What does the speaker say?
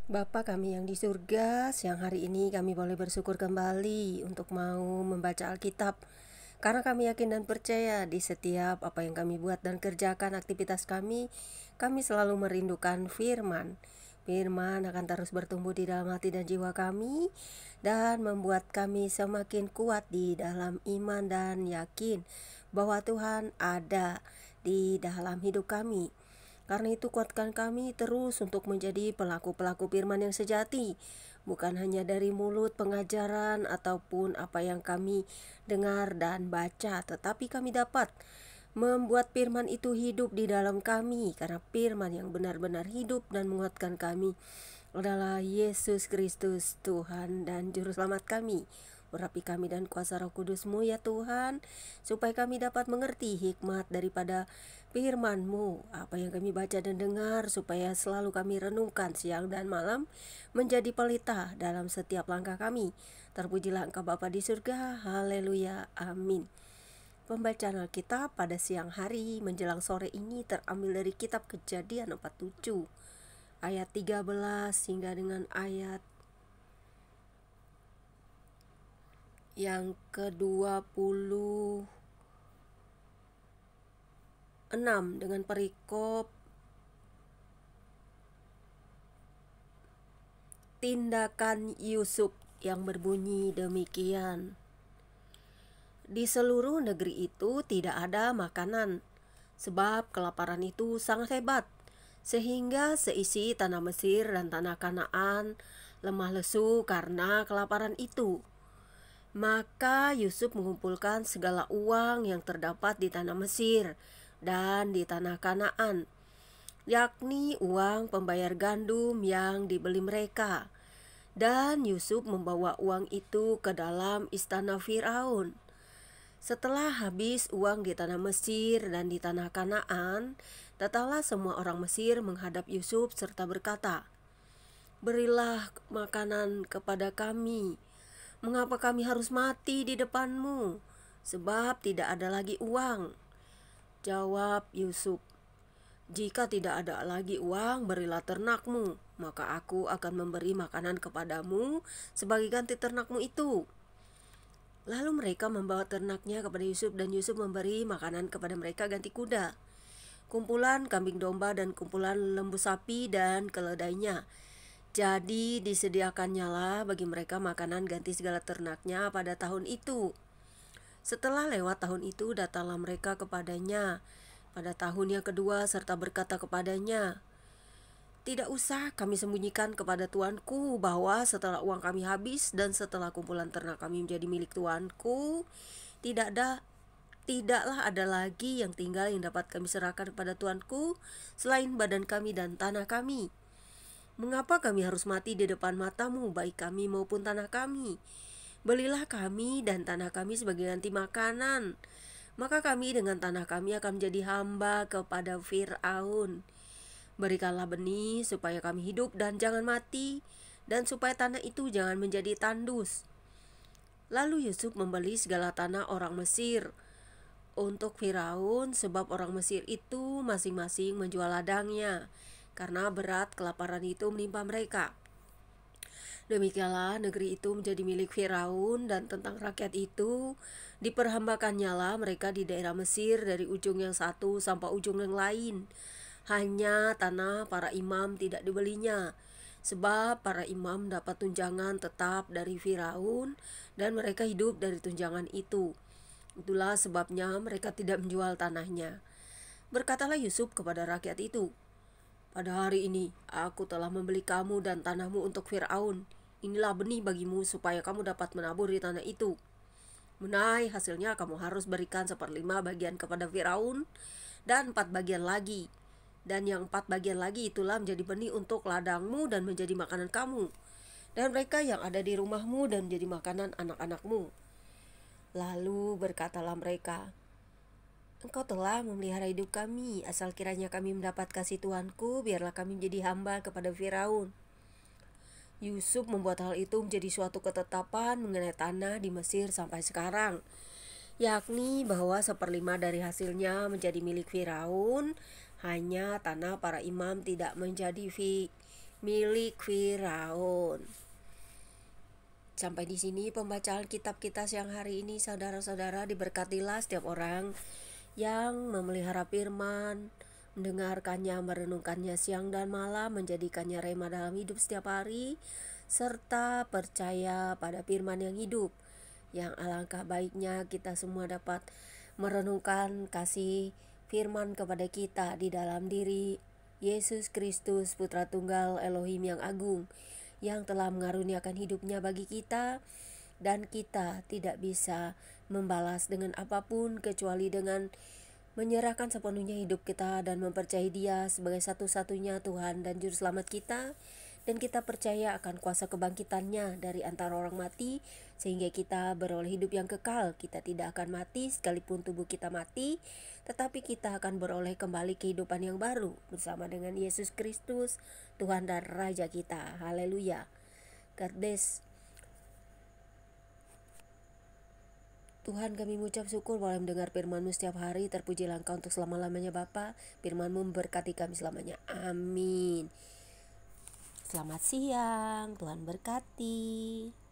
Bapa kami yang di surga, siang hari ini kami boleh bersyukur kembali untuk mau membaca Alkitab. Karena kami yakin dan percaya di setiap apa yang kami buat dan kerjakan aktivitas kami selalu merindukan firman. Firman akan terus bertumbuh di dalam hati dan jiwa kami dan membuat kami semakin kuat di dalam iman dan yakin bahwa Tuhan ada di dalam hidup kami. Karena itu kuatkan kami terus untuk menjadi pelaku-pelaku firman yang sejati, bukan hanya dari mulut pengajaran ataupun apa yang kami dengar dan baca, tetapi kami dapat membuat firman itu hidup di dalam kami, karena firman yang benar-benar hidup dan menguatkan kami adalah Yesus Kristus, Tuhan dan Juru Selamat kami. Urapi kami dan kuasa Roh Kudus-Mu ya Tuhan, supaya kami dapat mengerti hikmat daripada firman-Mu, apa yang kami baca dan dengar, supaya selalu kami renungkan siang dan malam, menjadi pelita dalam setiap langkah kami. Terpujilah Engkau Bapa di surga, haleluya, amin. Pembacaan Alkitab pada siang hari menjelang sore ini terambil dari kitab Kejadian 47, ayat 13 hingga dengan ayat yang ke-26 dengan perikop tindakan Yusuf yang berbunyi demikian. Di seluruh negeri itu tidak ada makanan, sebab kelaparan itu sangat hebat, sehingga seisi tanah Mesir dan tanah Kanaan lemah lesu karena kelaparan itu. Maka Yusuf mengumpulkan segala uang yang terdapat di tanah Mesir dan di tanah Kanaan, yakni uang pembayar gandum yang dibeli mereka. Dan Yusuf membawa uang itu ke dalam istana Firaun. Setelah habis uang di tanah Mesir dan di tanah Kanaan, datanglah semua orang Mesir menghadap Yusuf serta berkata, "Berilah makanan kepada kami. Mengapa kami harus mati di depanmu? Sebab tidak ada lagi uang." Jawab Yusuf, "Jika tidak ada lagi uang, berilah ternakmu, maka aku akan memberi makanan kepadamu sebagai ganti ternakmu itu." Lalu mereka membawa ternaknya kepada Yusuf, dan Yusuf memberi makanan kepada mereka ganti kuda, kumpulan kambing domba, dan kumpulan lembu sapi dan keledainya. Jadi disediakannya lah bagi mereka makanan ganti segala ternaknya pada tahun itu. Setelah lewat tahun itu, datanglah mereka kepadanya pada tahun yang kedua serta berkata kepadanya, "Tidak usah kami sembunyikan kepada tuanku bahwa setelah uang kami habis dan setelah kumpulan ternak kami menjadi milik tuanku, tidaklah ada lagi yang tinggal yang dapat kami serahkan kepada tuanku selain badan kami dan tanah kami. Mengapa kami harus mati di depan matamu, baik kami maupun tanah kami? Belilah kami dan tanah kami sebagai ganti makanan. Maka kami dengan tanah kami akan menjadi hamba kepada Firaun. Berikanlah benih supaya kami hidup dan jangan mati, dan supaya tanah itu jangan menjadi tandus." Lalu Yusuf membeli segala tanah orang Mesir untuk Firaun, sebab orang Mesir itu masing-masing menjual ladangnya, karena berat kelaparan itu menimpa mereka. Demikianlah negeri itu menjadi milik Firaun, dan tentang rakyat itu diperhambakannya lah mereka di daerah Mesir dari ujung yang satu sampai ujung yang lain. Hanya tanah para imam tidak dibelinya, sebab para imam dapat tunjangan tetap dari Firaun dan mereka hidup dari tunjangan itu. Itulah sebabnya mereka tidak menjual tanahnya. Berkatalah Yusuf kepada rakyat itu, "Pada hari ini aku telah membeli kamu dan tanahmu untuk Firaun. Inilah benih bagimu supaya kamu dapat menabur di tanah itu. Menaik hasilnya kamu harus berikan 1/5 bagian kepada Firaun dan 4 bagian lagi. Dan yang 4 bagian lagi itulah menjadi benih untuk ladangmu dan menjadi makanan kamu, dan mereka yang ada di rumahmu dan menjadi makanan anak-anakmu." Lalu berkatalah mereka, "Engkau telah memelihara hidup kami, asal kiranya kami mendapat kasih Tuanku, biarlah kami menjadi hamba kepada Firaun." Yusuf membuat hal itu menjadi suatu ketetapan mengenai tanah di Mesir sampai sekarang, yakni bahwa 1/5 dari hasilnya menjadi milik Firaun. Hanya tanah para imam tidak menjadi milik Firaun. Sampai di sini pembacaan kitab kita siang hari ini, saudara-saudara. Diberkatilah setiap orang yang memelihara firman, mendengarkannya, merenungkannya siang dan malam, menjadikannya rema dalam hidup setiap hari, serta percaya pada firman yang hidup. Yang alangkah baiknya kita semua dapat merenungkan kasih firman kepada kita di dalam diri Yesus Kristus, Putra Tunggal Elohim yang agung, yang telah mengaruniakan hidupnya bagi kita, dan kita tidak bisa membalas dengan apapun kecuali dengan menyerahkan sepenuhnya hidup kita dan mempercayai Dia sebagai satu-satunya Tuhan dan Juru Selamat kita. Dan kita percaya akan kuasa kebangkitannya dari antara orang mati, sehingga kita beroleh hidup yang kekal. Kita tidak akan mati sekalipun tubuh kita mati, tetapi kita akan beroleh kembali kehidupan yang baru bersama dengan Yesus Kristus, Tuhan dan Raja kita. Haleluya. God bless. Tuhan, kami mengucap syukur boleh mendengar firman-Mu setiap hari. Terpujilah Engkau untuk selama-lamanya Bapa. Firman-Mu memberkati kami selamanya. Amin. Selamat siang, Tuhan berkati.